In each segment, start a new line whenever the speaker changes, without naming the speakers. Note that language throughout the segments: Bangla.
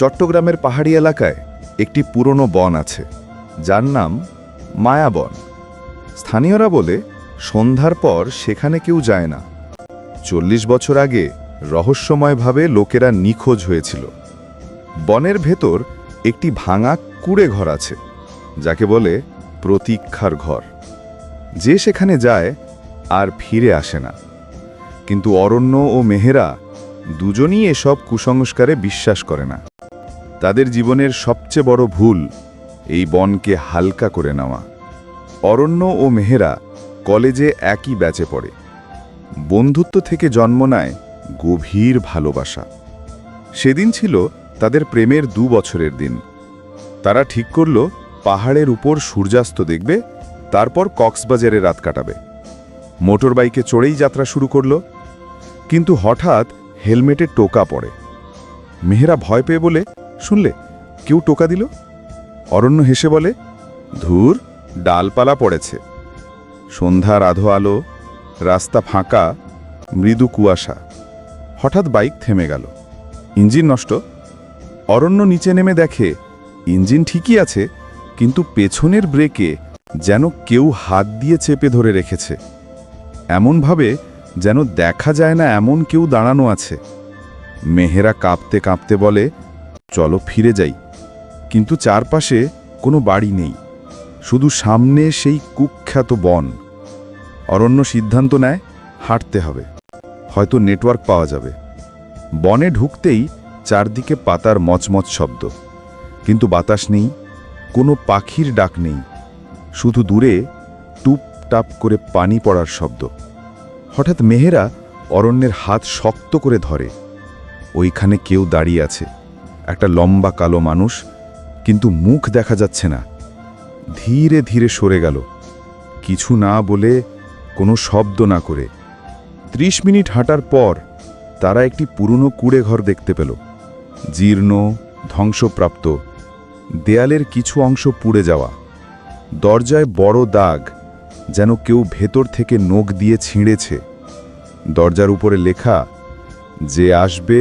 চট্টগ্রামের পাহাড়ি এলাকায় একটি পুরনো বন আছে, যার নাম মায়াবন। স্থানীয়রা বলে সন্ধ্যার পর সেখানে কেউ যায় না। 40 বছর আগে রহস্যময়ভাবে লোকেরা নিখোঁজ হয়েছিল। বনের ভেতর একটি ভাঙা কুঁড়ে ঘর আছে, যাকে বলে প্রতীক্ষার ঘর। যে সেখানে যায় আর ফিরে আসে না। কিন্তু অরণ্য ও মেহেরা দুজনই এসব কুসংস্কারে বিশ্বাস করে না। তাদের জীবনের সবচেয়ে বড় ভুল এই বনকে হালকা করে নেওয়া। অরণ্য ও মেহেরা কলেজে একই ব্যাচে পড়ে। বন্ধুত্ব থেকে জন্ম নেয় গভীর ভালোবাসা। সেদিন ছিল তাদের প্রেমের 2 বছরের দিন। তারা ঠিক করল পাহাড়ের উপর সূর্যাস্ত দেখবে, তারপর কক্সবাজারে রাত কাটাবে। মোটর বাইকে চড়েই যাত্রা শুরু করল। কিন্তু হঠাৎ হেলমেটে টোকা পড়ে। মেহেরা ভয় পেয়ে বলে, শুনলে কেউ টোকা দিল? অরণ্য হেসে বলে, ধুর, ডালপালা পড়েছে। সন্ধ্যার আধো আলো, রাস্তা ফাঁকা, মৃদু কুয়াশা। হঠাৎ বাইক থেমে গেল। ইঞ্জিন নষ্ট। অরণ্য নিচে নেমে দেখে ইঞ্জিন ঠিকই আছে, কিন্তু পেছনের ব্রেকে যেন কেউ হাত দিয়ে চেপে ধরে রেখেছে। এমনভাবে যেন দেখা যায় না এমন কেউ দাঁড়ানো আছে। মেহেরা কাঁপতে কাঁপতে বলে, চলো ফিরে যাই। কিন্তু চারপাশে কোনো বাড়ি নেই, শুধু সামনে সেই কুখ্যাত বন। অরণ্য সিদ্ধান্ত নেয় হাঁটতে হবে, হয়তো নেটওয়ার্ক পাওয়া যাবে। বনে ঢুকতেই চারদিকে পাতার মচমচ শব্দ, কিন্তু বাতাস নেই, কোনো পাখির ডাক নেই। শুধু দূরে টুপটাপ করে পানি পড়ার শব্দ। হঠাৎ মেহেরা অরণ্যের হাত শক্ত করে ধরে। ওইখানে কেউ দাঁড়িয়ে আছে, একটা লম্বা কালো মানুষ, কিন্তু মুখ দেখা যাচ্ছে না। ধীরে ধীরে সরে গেল, কিছু না বলে, কোনো শব্দ না করে। 30 মিনিট হাঁটার পর তারা একটি পুরনো কুঁড়ে ঘর দেখতে পেল। জীর্ণ, ধ্বংসপ্রাপ্ত, দেয়ালের কিছু অংশ পুড়ে যাওয়া। দরজায় বড় দাগ, যেন কেউ ভেতর থেকে নখ দিয়ে ছিঁড়েছে। দরজার উপরে লেখা, যে আসবে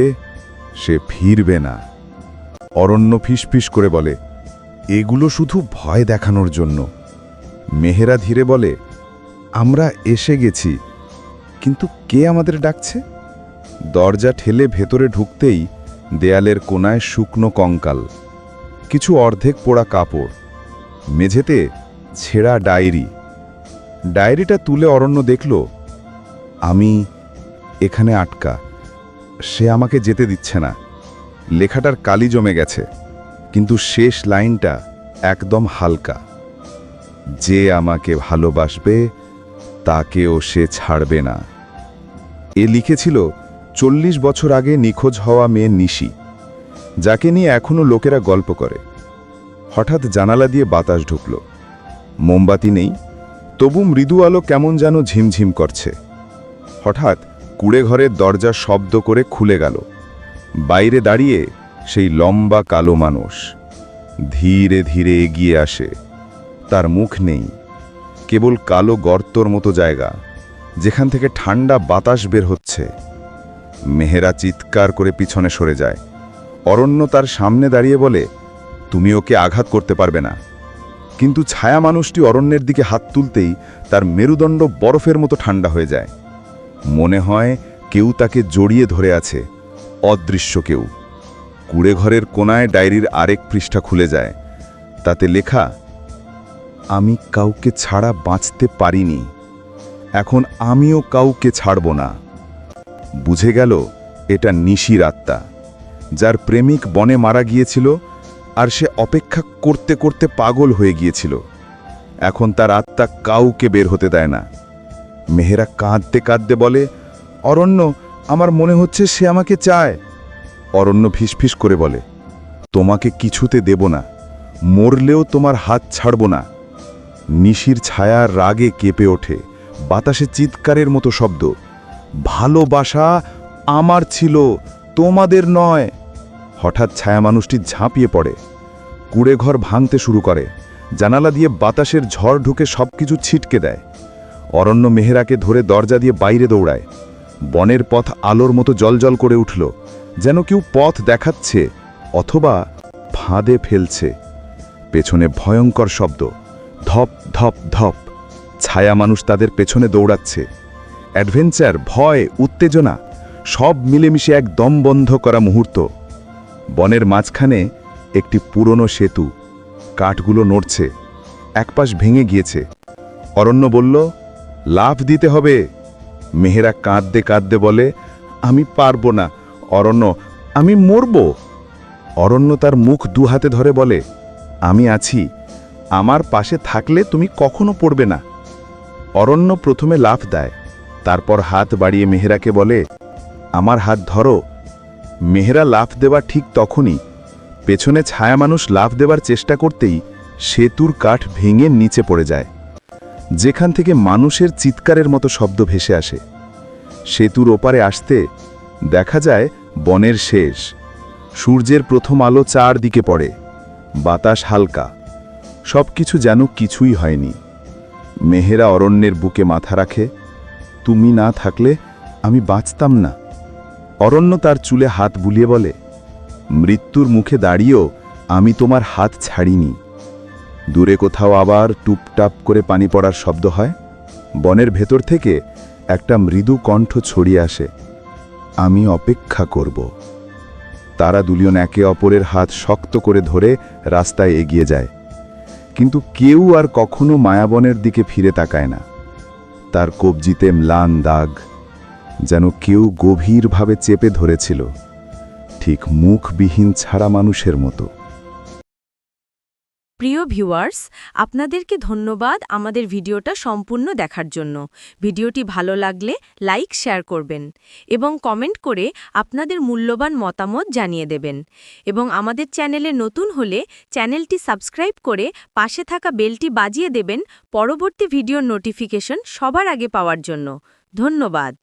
সে ফিরবে না। অরণ্য ফিসফিস করে বলে, এগুলো শুধু ভয় দেখানোর জন্য। মেহেরা ধীরে বলে, আমরা এসে গেছি, কিন্তু কে আমাদের ডাকছে? দরজা ঠেলে ভেতরে ঢুকতেই দেয়ালের কোনায় শুকনো কঙ্কাল, কিছু অর্ধেক পোড়া কাপড়, মেঝেতে ছেঁড়া ডায়েরি। ডায়েরিটা তুলে অরণ্য দেখল, আমি এখানে আটকা, সে আমাকে যেতে দিচ্ছে না। লেখাটার কালি জমে গেছে, কিন্তু শেষ লাইনটা একদম হালকা, যে আমাকে ভালোবাসবে তাকেও সে ছাড়বে না। এ লিখেছিল 40 বছর আগে নিখোঁজ হওয়া মেয়ে নিশি, যাকে নিয়ে এখনো লোকেরা গল্প করে। হঠাৎ জানালা দিয়ে বাতাস ঢুকল। মোমবাতি নেই, তবু মৃদু আলো কেমন যেন ঝিমঝিম করছে। হঠাৎ কুঁড়ে ঘরের দরজা শব্দ করে খুলে গেল। বাইরে দাঁড়িয়ে সেই লম্বা কালো মানুষ ধীরে ধীরে এগিয়ে আসে। তার মুখ নেই, কেবল কালো গর্তর মতো জায়গা, যেখান থেকে ঠান্ডা বাতাস বের হচ্ছে। মেহেরা চিৎকার করে পিছনে সরে যায়। অরণ্য তার সামনে দাঁড়িয়ে বলে, তুমি ওকে আঘাত করতে পারবে না। কিন্তু ছায়া মানুষটি অরণ্যের দিকে হাত তুলতেই তার মেরুদণ্ড বরফের মতো ঠান্ডা হয়ে যায়। মনে হয় কেউ তাকে জড়িয়ে ধরে আছে, অদৃশ্য কেউ। কুঁড়ে ঘরের কোনায় ডায়েরির আরেক পৃষ্ঠা খুলে যায়। তাতে লেখা, আমি কাউকে ছাড়া বাঁচতে পারিনি, এখন আমিও কাউকে ছাড়ব না। বুঝে গেল এটা নিশির আত্মা, যার প্রেমিক বনে মারা গিয়েছিল, আর সে অপেক্ষা করতে করতে পাগল হয়ে গিয়েছিল। এখন তার আত্মা কাউকে বের হতে দেয় না। মেহেরা কাঁদতে কাঁদতে বলে, অরণ্য, আমার মনে হচ্ছে সে আমাকে চায়। অরণ্য ফিসফিস করে বলে, তোমাকে কিছুতে দেব না, মরলেও তোমার হাত ছাড়ব না। নিশির ছায়া রাগে কেঁপে ওঠে, বাতাসে চিৎকারের মতো শব্দ, ভালোবাসা আমার ছিল, তোমাদের নয়। হঠাৎ ছায়া মানুষটি ঝাঁপিয়ে পড়ে, কুঁড়ে ঘর ভাঙতে শুরু করে। জানালা দিয়ে বাতাসের ঝড় ঢুকে সবকিছু ছিটকে দেয়। অরণ্য মেহেরাকে ধরে দরজা দিয়ে বাইরে দৌড়ায়। বনের পথ আলোর মতো জ্বলজ্বল করে উঠল, যেন কেউ পথ দেখাচ্ছে, অথবা ফাঁদে ফেলছে। পেছনে ভয়ঙ্কর শব্দ, ধপ ধপ ধপ। ছায়া মানুষ তাদের পেছনে দৌড়াচ্ছে। অ্যাডভেঞ্চার, ভয়, উত্তেজনা সব মিলেমিশে এক দম বন্ধ করা মুহূর্ত। বনের মাঝখানে একটি পুরনো সেতু, কাঠগুলো নড়ছে, একপাশ ভেঙে গিয়েছে। অরণ্য বলল, লাফ দিতে হবে। মেহেরা কাঁদতে কাঁদতে বলে, আমি পারবো না অরণ্য, আমি মরব। অরণ্য তার মুখ দুহাতে ধরে বলে, আমি আছি, আমার পাশে থাকলে তুমি কখনো পড়বে না। অরণ্য প্রথমে লাফ দেয়, তারপর হাত বাড়িয়ে মেহেরাকে বলে, আমার হাত ধরো। মেহেরা লাফ দেওয়া ঠিক তখনই পেছনে ছায়া মানুষ লাফ দেবার চেষ্টা করতেই সেতুর কাঠ ভেঙে নিচে পড়ে যায়, যেখান থেকে মানুষের চিৎকারের মতো শব্দ ভেসে আসে। সেতুর ওপারে আসতে দেখা যায় বনের শেষ। সূর্যের প্রথম আলো চারদিকে পড়ে, বাতাস হালকা, সবকিছু যেন কিছুই হয়নি। মেহেরা অরণ্যের বুকে মাথা রাখে, তুমি না থাকলে আমি বাঁচতাম না। অরণ্য তার চুলে হাত বুলিয়ে বলে, মৃত্যুর মুখে দাঁড়িয়েও আমি তোমার হাত ছাড়িনি। দূরে কোথাও আবার টুপটাপ করে পানি পড়ার শব্দ হয়। বনের ভেতর থেকে একটা মৃদু কণ্ঠ ছড়িয়ে আসে, আমি অপেক্ষা করব। তারা দুলিয়ন একে অপরের হাত শক্ত করে ধরে রাস্তায় এগিয়ে যায়, কিন্তু কেউ আর কখনো মায়াবনের দিকে ফিরে তাকায় না। তার কবজিতে ম্লান দাগ, যেন কেউ গভীরভাবে চেপে ধরেছিল, ঠিক মুখবিহীন ছাড়া মানুষের মতো।
প্রিয় ভিউয়ার্স, আপনাদেরকে ধন্যবাদ আমাদের ভিডিওটা সম্পূর্ণ দেখার জন্য। ভিডিওটি ভালো লাগলে লাইক, শেয়ার করবেন এবং কমেন্ট করে আপনাদের মূল্যবান মতামত জানিয়ে দেবেন। এবং আমাদের চ্যানেলে নতুন হলে চ্যানেলটি সাবস্ক্রাইব করে পাশে থাকা বেলটি বাজিয়ে দেবেন পরবর্তী ভিডিওর নোটিফিকেশন সবার আগে পাওয়ার জন্য। ধন্যবাদ।